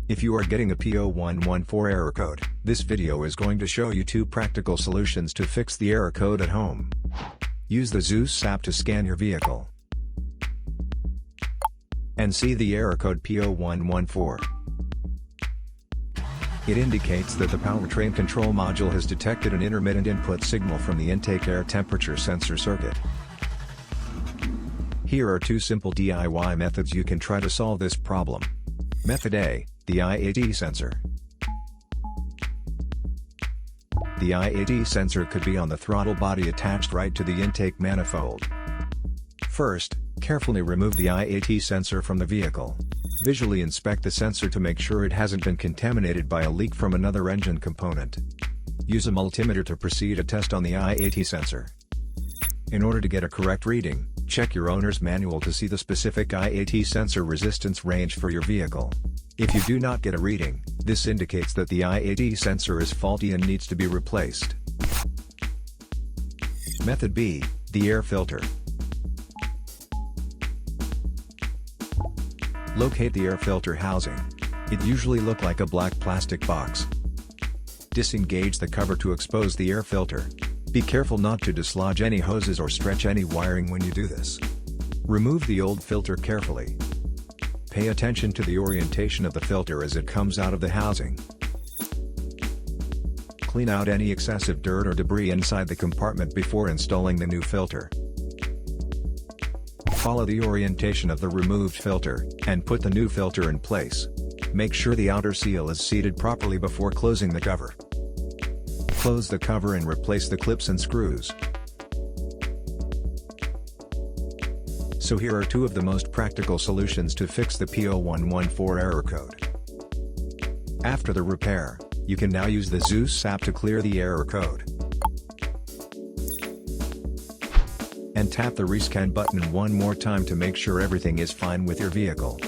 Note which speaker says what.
Speaker 1: If you are getting a P0114 error code, this video is going to show you 2 practical solutions to fix the error code at home. Use the Zeus app to scan your vehicle and see the error code P0114. It indicates that the Powertrain Control Module has detected an intermittent input signal from the intake air temperature sensor circuit. Here are 2 simple DIY methods you can try to solve this problem. Method A, the IAT sensor. The IAT sensor could be on the throttle body attached right to the intake manifold. First, carefully remove the IAT sensor from the vehicle. Visually inspect the sensor to make sure it hasn't been contaminated by a leak from another engine component. Use a multimeter to proceed a test on the IAT sensor. In order to get a correct reading, check your owner's manual to see the specific IAT sensor resistance range for your vehicle. If you do not get a reading, this indicates that the IAT sensor is faulty and needs to be replaced. Method B, the air filter. Locate the air filter housing. It usually looks like a black plastic box. Disengage the cover to expose the air filter. Be careful not to dislodge any hoses or stretch any wiring when you do this. Remove the old filter carefully. Pay attention to the orientation of the filter as it comes out of the housing. Clean out any excessive dirt or debris inside the compartment before installing the new filter. Follow the orientation of the removed filter, and put the new filter in place. Make sure the outer seal is seated properly before closing the cover. Close the cover and replace the clips and screws. So here are 2 of the most practical solutions to fix the P0114 error code. After the repair, you can now use the Zeus app to clear the error code. And tap the rescan button one more time to make sure everything is fine with your vehicle.